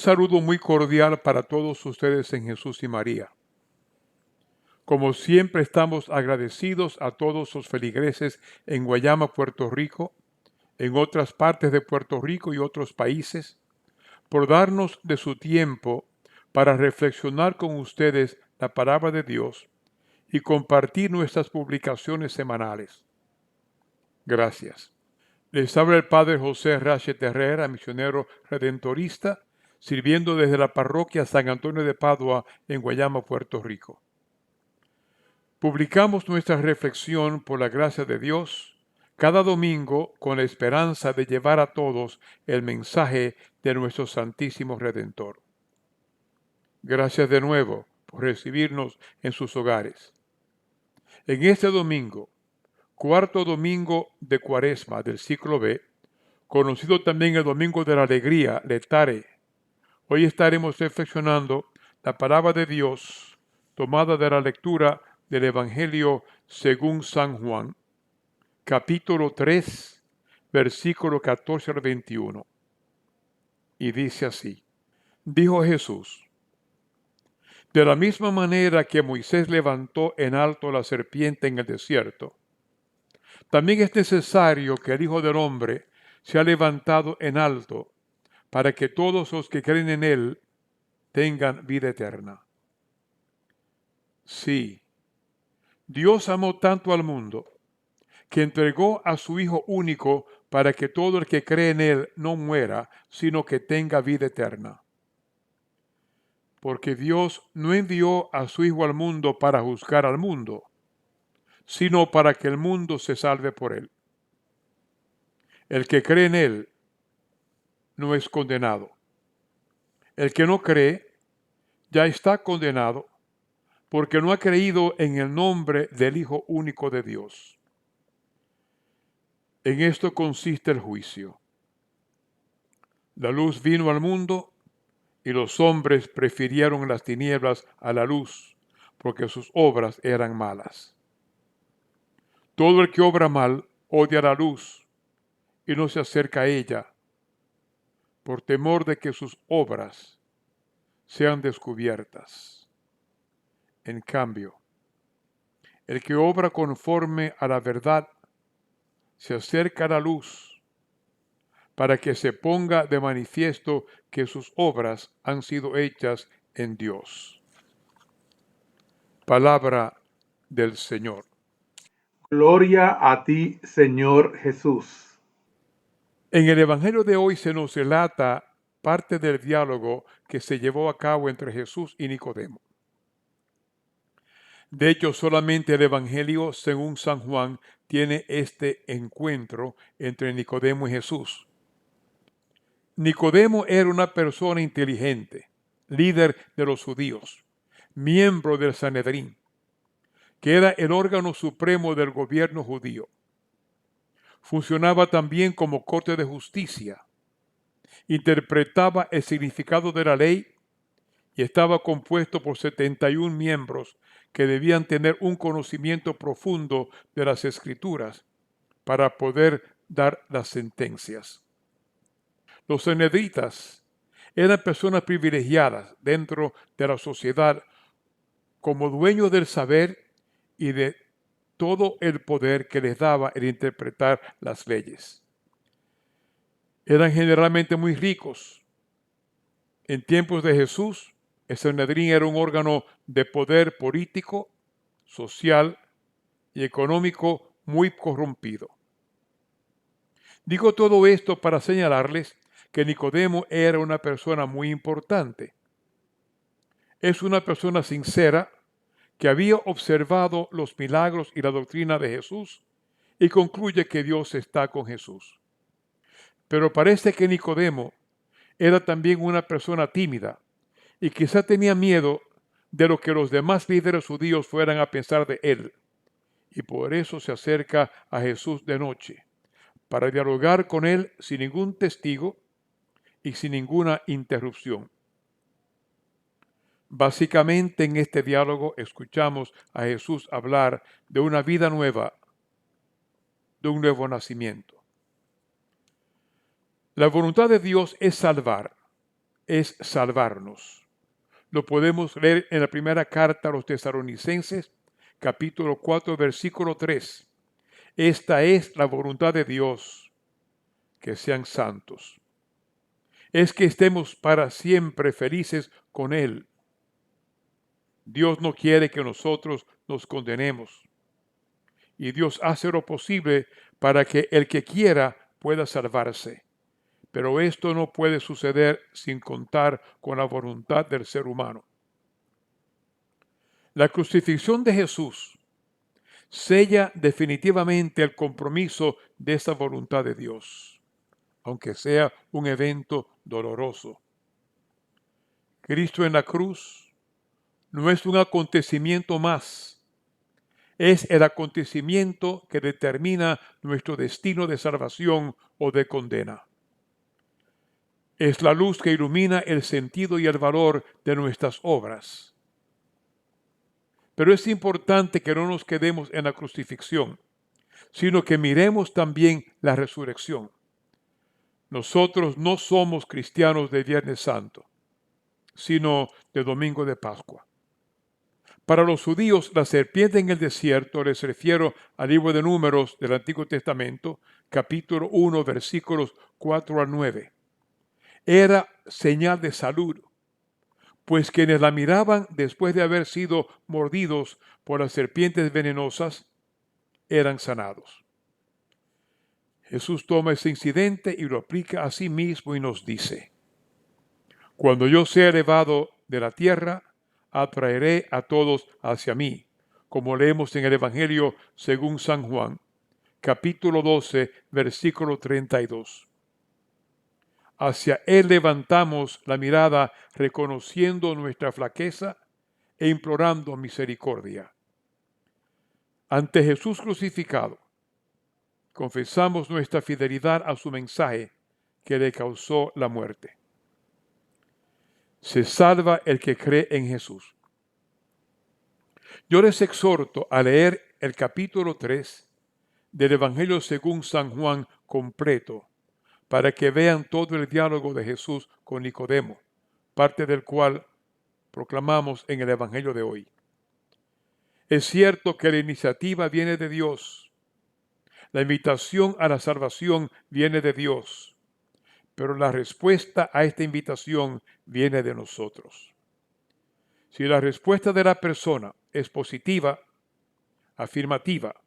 saludo muy cordial para todos ustedes en Jesús y María. Como siempre, estamos agradecidos a todos los feligreses en Guayama, Puerto Rico, en otras partes de Puerto Rico y otros países, por darnos de su tiempo para reflexionar con ustedes la palabra de Dios y compartir nuestras publicaciones semanales. Gracias. Les habla el Padre José Rachet Herrera, misionero redentorista, sirviendo desde la parroquia San Antonio de Padua en Guayama, Puerto Rico. Publicamos nuestra reflexión por la gracia de Dios cada domingo con la esperanza de llevar a todos el mensaje de nuestro Santísimo Redentor. Gracias de nuevo por recibirnos en sus hogares. En este domingo, cuarto domingo de Cuaresma del ciclo B, conocido también el Domingo de la Alegría, Letare, hoy estaremos reflexionando la palabra de Dios tomada de la lectura del Evangelio según San Juan, capítulo 3, versículo 14 al 21. Y dice así: Dijo Jesús: de la misma manera que Moisés levantó en alto la serpiente en el desierto, también es necesario que el Hijo del Hombre sea levantado en alto, para que todos los que creen en él tengan vida eterna. Sí, Dios amó tanto al mundo, que entregó a su Hijo único para que todo el que cree en él no muera, sino que tenga vida eterna. Porque Dios no envió a su Hijo al mundo para juzgar al mundo, sino para que el mundo se salve por él. El que cree en él no es condenado. El que no cree ya está condenado, porque no ha creído en el nombre del Hijo único de Dios. En esto consiste el juicio. La luz vino al mundo y los hombres prefirieron las tinieblas a la luz, porque sus obras eran malas. Todo el que obra mal odia la luz y no se acerca a ella, por temor de que sus obras sean descubiertas. En cambio, el que obra conforme a la verdad se acerca a la luz, para que se ponga de manifiesto que sus obras han sido hechas en Dios. Palabra del Señor. Gloria a ti, Señor Jesús. En el Evangelio de hoy se nos relata parte del diálogo que se llevó a cabo entre Jesús y Nicodemo. De hecho, solamente el Evangelio, según San Juan, tiene este encuentro entre Nicodemo y Jesús. Nicodemo era una persona inteligente, líder de los judíos, miembro del Sanedrín, que era el órgano supremo del gobierno judío. Funcionaba también como corte de justicia, interpretaba el significado de la ley y estaba compuesto por 71 miembros que debían tener un conocimiento profundo de las Escrituras para poder dar las sentencias. Los sanedritas eran personas privilegiadas dentro de la sociedad como dueños del saber y de todo el poder que les daba el interpretar las leyes. Eran generalmente muy ricos. En tiempos de Jesús, el Sanedrín era un órgano de poder político, social y económico muy corrompido. Digo todo esto para señalarles que Nicodemo era una persona muy importante. Es una persona sincera que había observado los milagros y la doctrina de Jesús y concluye que Dios está con Jesús. Pero parece que Nicodemo era también una persona tímida y quizá tenía miedo de lo que los demás líderes judíos fueran a pensar de él, y por eso se acerca a Jesús de noche, para dialogar con él sin ningún testigo y sin ninguna interrupción. Básicamente en este diálogo escuchamos a Jesús hablar de una vida nueva, de un nuevo nacimiento. La voluntad de Dios es salvar, es salvarnos. Lo podemos leer en la primera carta a los Tesalonicenses, capítulo 4, versículo 3. Esta es la voluntad de Dios, que sean santos. Es que estemos para siempre felices con Él. Dios no quiere que nosotros nos condenemos. Y Dios hace lo posible para que el que quiera pueda salvarse. Pero esto no puede suceder sin contar con la voluntad del ser humano. La crucifixión de Jesús sella definitivamente el compromiso de esa voluntad de Dios, aunque sea un evento doloroso. Cristo en la cruz no es un acontecimiento más, es el acontecimiento que determina nuestro destino de salvación o de condena. Es la luz que ilumina el sentido y el valor de nuestras obras. Pero es importante que no nos quedemos en la crucifixión, sino que miremos también la resurrección. Nosotros no somos cristianos de Viernes Santo, sino de Domingo de Pascua. Para los judíos, la serpiente en el desierto, les refiero al libro de Números del Antiguo Testamento, capítulo 1, versículos 4 al 9. Era señal de salud, pues quienes la miraban después de haber sido mordidos por las serpientes venenosas eran sanados. Jesús toma ese incidente y lo aplica a sí mismo y nos dice: cuando yo sea elevado de la tierra, atraeré a todos hacia mí, como leemos en el Evangelio según San Juan, capítulo 12, versículo 32. Hacia Él levantamos la mirada reconociendo nuestra flaqueza e implorando misericordia. Ante Jesús crucificado, confesamos nuestra fidelidad a su mensaje que le causó la muerte. Se salva el que cree en Jesús. Yo les exhorto a leer el capítulo 3 del Evangelio según San Juan completo, para que vean todo el diálogo de Jesús con Nicodemo, parte del cual proclamamos en el Evangelio de hoy. Es cierto que la iniciativa viene de Dios, la invitación a la salvación viene de Dios, pero la respuesta a esta invitación viene de nosotros. Si la respuesta de la persona es positiva, afirmativa,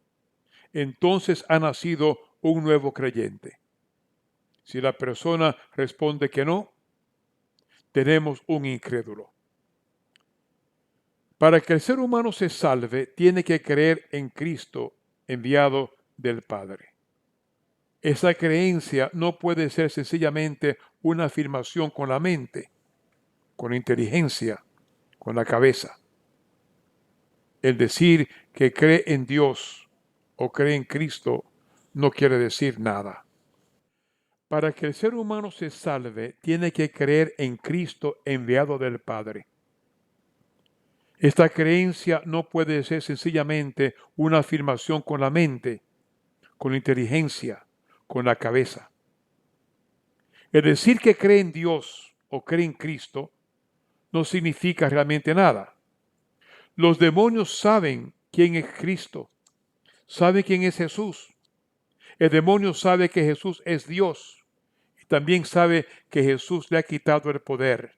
entonces ha nacido un nuevo creyente. Si la persona responde que no, tenemos un incrédulo. Para que el ser humano se salve, tiene que creer en Cristo enviado del Padre. Esa creencia no puede ser sencillamente una afirmación con la mente, con la inteligencia, con la cabeza. El decir que cree en Dios o cree en Cristo no quiere decir nada. Para que el ser humano se salve, tiene que creer en Cristo enviado del Padre. Esta creencia no puede ser sencillamente una afirmación con la mente, con la inteligencia, con la cabeza. El decir que cree en Dios o cree en Cristo no significa realmente nada. Los demonios saben quién es Cristo, saben quién es Jesús. El demonio sabe que Jesús es Dios y también sabe que Jesús le ha quitado el poder.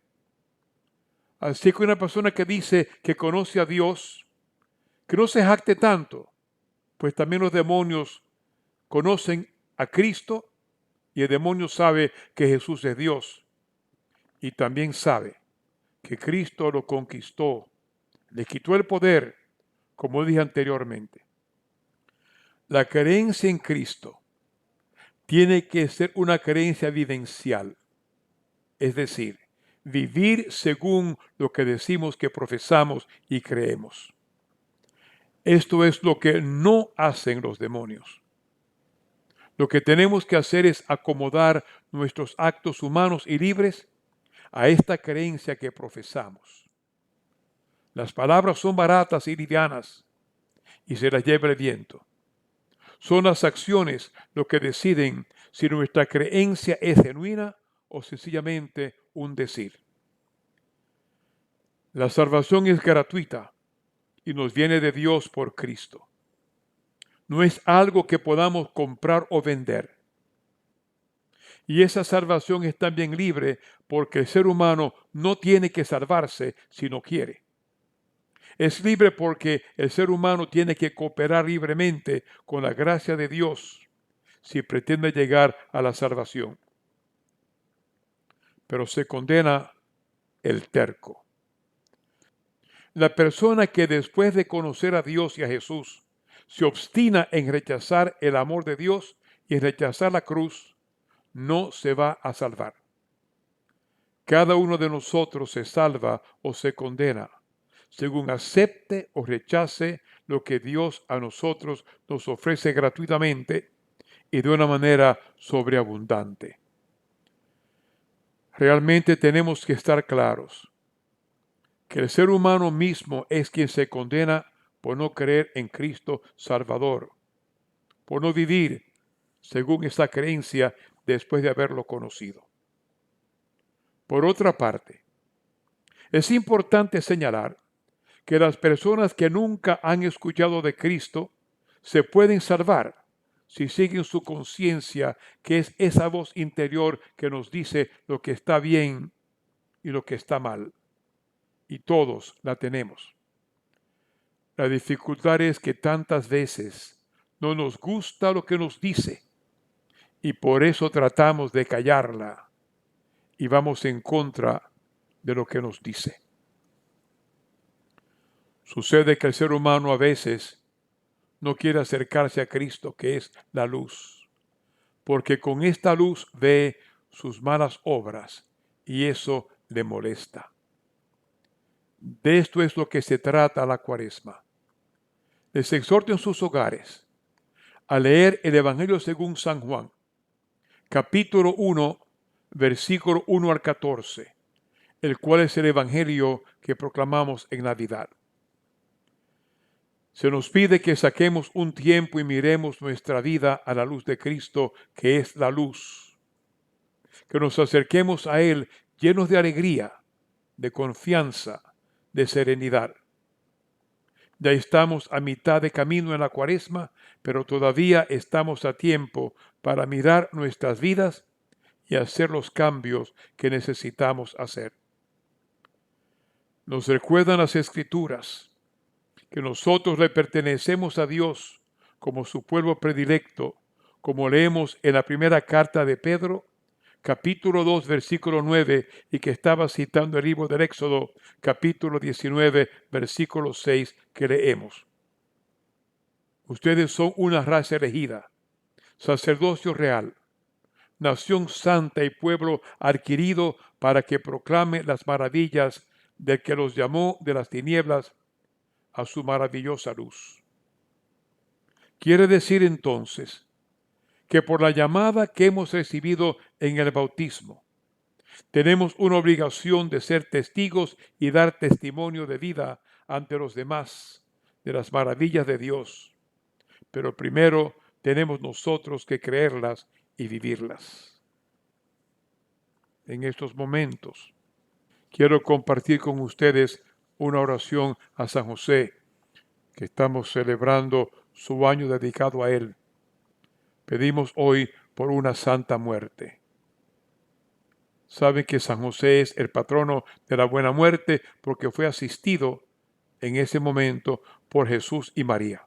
Así que una persona que dice que conoce a Dios, que no se jacte tanto, pues también los demonios conocen a Cristo y el demonio sabe que Jesús es Dios y también sabe que Cristo lo conquistó, le quitó el poder, como dije anteriormente. La creencia en Cristo tiene que ser una creencia vivencial, es decir, vivir según lo que decimos que profesamos y creemos. Esto es lo que no hacen los demonios. Lo que tenemos que hacer es acomodar nuestros actos humanos y libres a esta creencia que profesamos. Las palabras son baratas y livianas y se las lleva el viento. Son las acciones lo que deciden si nuestra creencia es genuina o sencillamente un decir. La salvación es gratuita y nos viene de Dios por Cristo. No es algo que podamos comprar o vender. Y esa salvación es también libre porque el ser humano no tiene que salvarse si no quiere. Es libre porque el ser humano tiene que cooperar libremente con la gracia de Dios si pretende llegar a la salvación. Pero se condena el terco. La persona que después de conocer a Dios y a Jesús se obstina en rechazar el amor de Dios y en rechazar la cruz, no se va a salvar. Cada uno de nosotros se salva o se condena, según acepte o rechace lo que Dios a nosotros nos ofrece gratuitamente y de una manera sobreabundante. Realmente tenemos que estar claros que el ser humano mismo es quien se condena por no creer en Cristo Salvador, por no vivir según esa creencia después de haberlo conocido. Por otra parte, es importante señalar que las personas que nunca han escuchado de Cristo se pueden salvar si siguen su conciencia, que es esa voz interior que nos dice lo que está bien y lo que está mal. Y todos la tenemos. La dificultad es que tantas veces no nos gusta lo que nos dice y por eso tratamos de callarla y vamos en contra de lo que nos dice. Sucede que el ser humano a veces no quiere acercarse a Cristo, que es la luz, porque con esta luz ve sus malas obras y eso le molesta. De esto es lo que se trata la Cuaresma. Les exhorto en sus hogares a leer el Evangelio según San Juan, capítulo 1, versículo 1 al 14, el cual es el Evangelio que proclamamos en Navidad. Se nos pide que saquemos un tiempo y miremos nuestra vida a la luz de Cristo, que es la luz. Que nos acerquemos a Él llenos de alegría, de confianza, de serenidad. Ya estamos a mitad de camino en la Cuaresma, pero todavía estamos a tiempo para mirar nuestras vidas y hacer los cambios que necesitamos hacer. Nos recuerdan las Escrituras que nosotros le pertenecemos a Dios como su pueblo predilecto, como leemos en la primera carta de Pedro, capítulo 2, versículo 9, y que estaba citando el libro del Éxodo, capítulo 19, versículo 6, que leemos. Ustedes son una raza elegida, sacerdocio real, nación santa y pueblo adquirido para que proclame las maravillas del que los llamó de las tinieblas a su maravillosa luz. Quiere decir entonces que por la llamada que hemos recibido en el bautismo, tenemos una obligación de ser testigos y dar testimonio de vida ante los demás de las maravillas de Dios. Pero primero tenemos nosotros que creerlas y vivirlas. En estos momentos quiero compartir con ustedes una oración a San José, que estamos celebrando su año dedicado a él. Pedimos hoy por una santa muerte. Saben que San José es el patrono de la buena muerte porque fue asistido en ese momento por Jesús y María.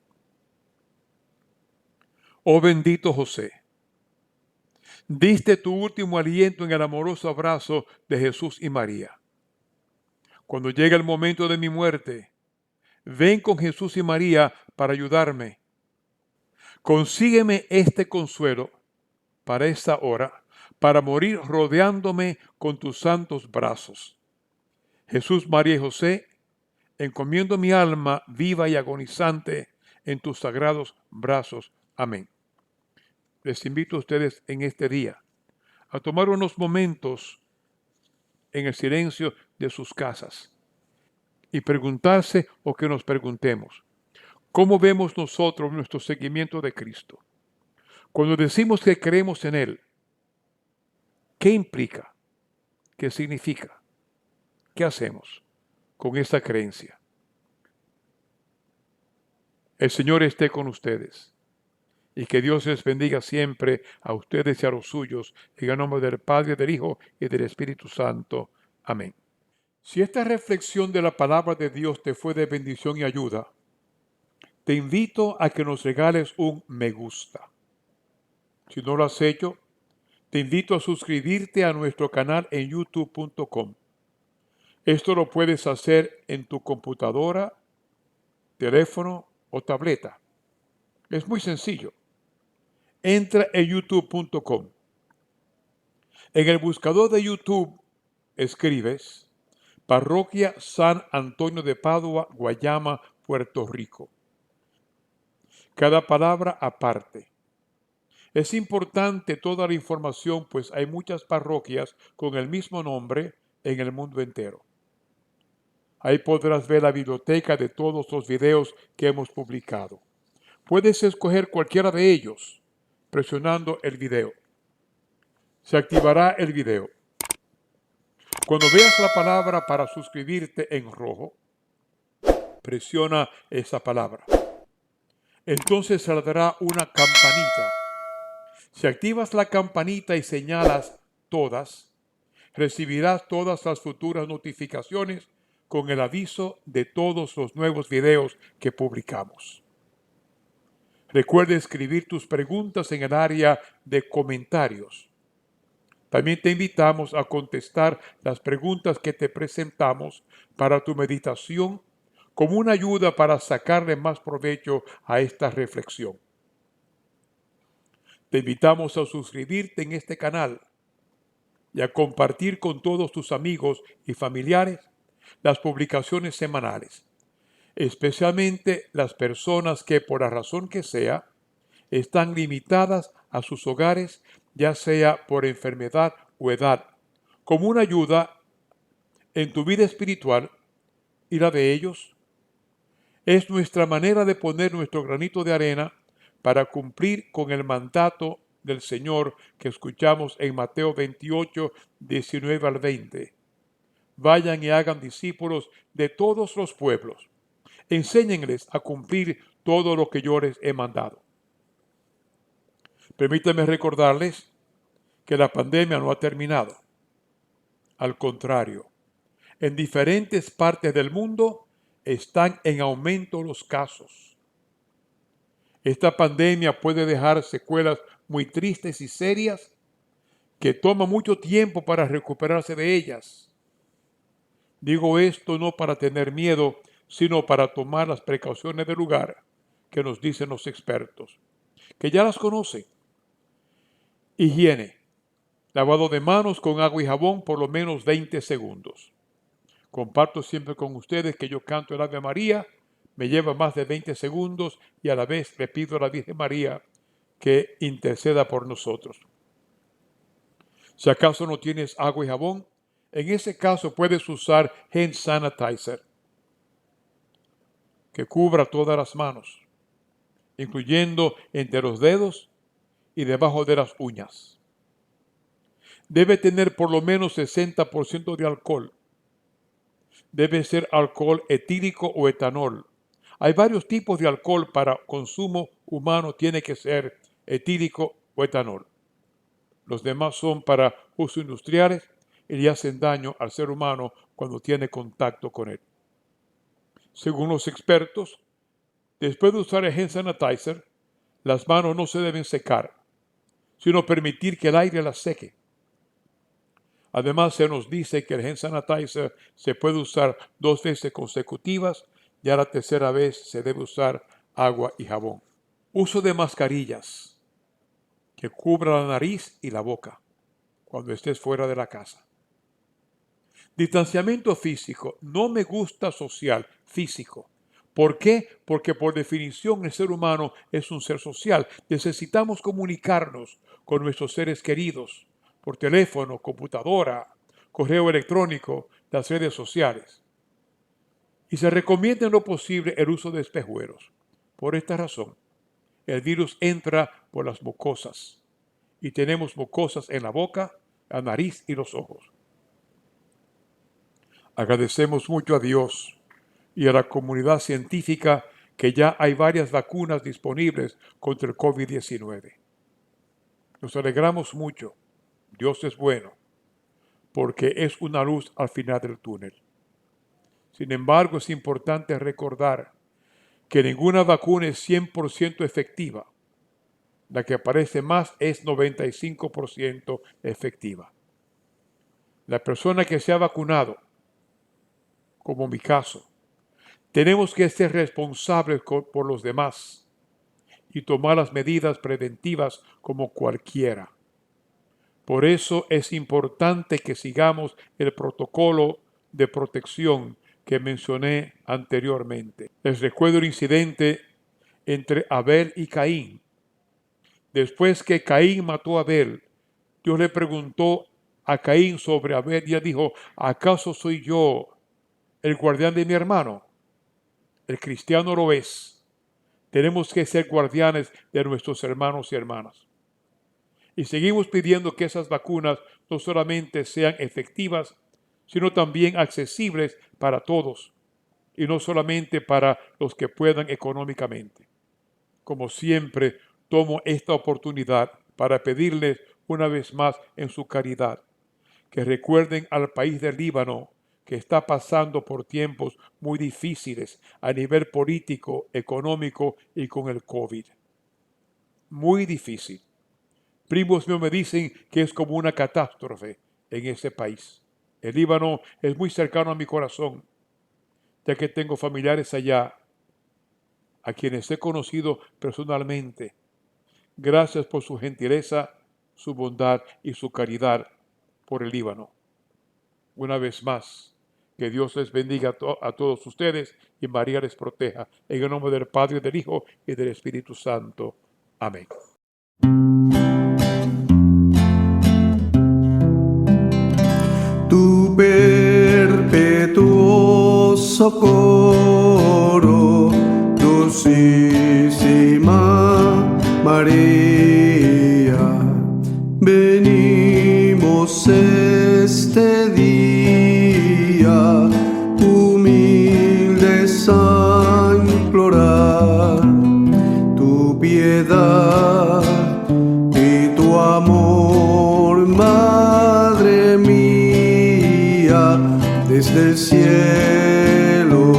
Oh bendito José, diste tu último aliento en el amoroso abrazo de Jesús y María. Cuando llegue el momento de mi muerte, ven con Jesús y María para ayudarme. Consígueme este consuelo para esta hora, para morir rodeándome con tus santos brazos. Jesús, María y José, encomiendo mi alma viva y agonizante en tus sagrados brazos. Amén. Les invito a ustedes en este día a tomar unos momentos en el silencio de sus casas y preguntarse o que nos preguntemos, ¿cómo vemos nosotros nuestro seguimiento de Cristo? Cuando decimos que creemos en Él, ¿qué implica? ¿Qué significa? ¿Qué hacemos con esta creencia? El Señor esté con ustedes y que Dios les bendiga siempre a ustedes y a los suyos, en el nombre del Padre, del Hijo y del Espíritu Santo. Amén. Si esta reflexión de la palabra de Dios te fue de bendición y ayuda, te invito a que nos regales un me gusta. Si no lo has hecho, te invito a suscribirte a nuestro canal en youtube.com. Esto lo puedes hacer en tu computadora, teléfono o tableta. Es muy sencillo. Entra en youtube.com. En el buscador de YouTube escribes Parroquia San Antonio de Padua, Guayama, Puerto Rico. Cada palabra aparte. Es importante toda la información, pues hay muchas parroquias con el mismo nombre en el mundo entero. Ahí podrás ver la biblioteca de todos los videos que hemos publicado. Puedes escoger cualquiera de ellos presionando el video. Se activará el video. Cuando veas la palabra para suscribirte en rojo, presiona esa palabra. Entonces saldrá una campanita. Si activas la campanita y señalas todas, recibirás todas las futuras notificaciones con el aviso de todos los nuevos videos que publicamos. Recuerda escribir tus preguntas en el área de comentarios. También te invitamos a contestar las preguntas que te presentamos para tu meditación como una ayuda para sacarle más provecho a esta reflexión. Te invitamos a suscribirte en este canal y a compartir con todos tus amigos y familiares las publicaciones semanales, especialmente las personas que por la razón que sea están limitadas a sus hogares, ya sea por enfermedad o edad, como una ayuda en tu vida espiritual y la de ellos. Es nuestra manera de poner nuestro granito de arena para cumplir con el mandato del Señor que escuchamos en Mateo 28, 19 al 20. Vayan y hagan discípulos de todos los pueblos. Enséñenles a cumplir todo lo que yo les he mandado. Permítanme recordarles que la pandemia no ha terminado. Al contrario, en diferentes partes del mundo están en aumento los casos. Esta pandemia puede dejar secuelas muy tristes y serias que toma mucho tiempo para recuperarse de ellas. Digo esto no para tener miedo, sino para tomar las precauciones del lugar que nos dicen los expertos, que ya las conocen. Higiene. Lavado de manos con agua y jabón por lo menos 20 segundos. Comparto siempre con ustedes que yo canto el Ave María, me lleva más de 20 segundos y a la vez le pido a la Virgen María que interceda por nosotros. Si acaso no tienes agua y jabón, en ese caso puedes usar hand sanitizer que cubra todas las manos, incluyendo entre los dedos y debajo de las uñas. Debe tener por lo menos 60% de alcohol. Debe ser alcohol etílico o etanol. Hay varios tipos de alcohol para consumo humano, tiene que ser etílico o etanol. Los demás son para uso industriales y le hacen daño al ser humano cuando tiene contacto con él. Según los expertos, después de usar el hand sanitizer, las manos no se deben secar, sino permitir que el aire las seque. Además, se nos dice que el hand sanitizer se puede usar 2 veces consecutivas y a la tercera vez se debe usar agua y jabón. Uso de mascarillas que cubra la nariz y la boca cuando estés fuera de la casa. Distanciamiento físico. No me gusta social, físico. ¿Por qué? Porque por definición el ser humano es un ser social. Necesitamos comunicarnos con nuestros seres queridos por teléfono, computadora, correo electrónico, las redes sociales. Y se recomienda en lo posible el uso de espejuelos. Por esta razón, el virus entra por las mucosas y tenemos mucosas en la boca, la nariz y los ojos. Agradecemos mucho a Dios y a la comunidad científica que ya hay varias vacunas disponibles contra el COVID-19. Nos alegramos mucho. Dios es bueno, porque es una luz al final del túnel. Sin embargo, es importante recordar que ninguna vacuna es 100% efectiva. La que aparece más es 95% efectiva. La persona que se ha vacunado, como mi caso, tenemos que ser responsables por los demás y tomar las medidas preventivas como cualquiera. Por eso es importante que sigamos el protocolo de protección que mencioné anteriormente. Les recuerdo el incidente entre Abel y Caín. Después que Caín mató a Abel, Dios le preguntó a Caín sobre Abel y él dijo: ¿acaso soy yo el guardián de mi hermano? El cristiano lo es. Tenemos que ser guardianes de nuestros hermanos y hermanas. Y seguimos pidiendo que esas vacunas no solamente sean efectivas, sino también accesibles para todos, y no solamente para los que puedan económicamente. Como siempre, tomo esta oportunidad para pedirles una vez más en su caridad que recuerden al país del Líbano, que está pasando por tiempos muy difíciles a nivel político, económico y con el COVID. Muy difícil. Primos míos me dicen que es como una catástrofe en ese país. El Líbano es muy cercano a mi corazón, ya que tengo familiares allá, a quienes he conocido personalmente. Gracias por su gentileza, su bondad y su caridad por el Líbano. Una vez más, que Dios les bendiga a todos ustedes y María les proteja. En el nombre del Padre, del Hijo y del Espíritu Santo. Amén. Tu perpetuo socorro, dulcísima María, venimos este día humildes a implorar tu piedad y tu amor, Madre mía, desde el cielo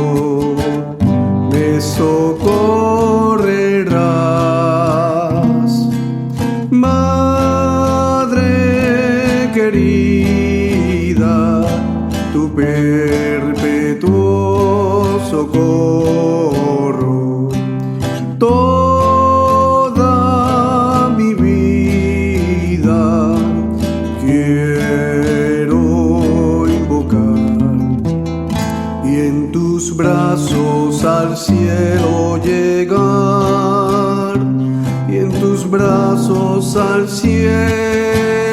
me socorrerás. Madre querida, tu perpetuo socorro, toda mi vida quiero invocar, y en tus brazos al cielo llegar, y en tus brazos al cielo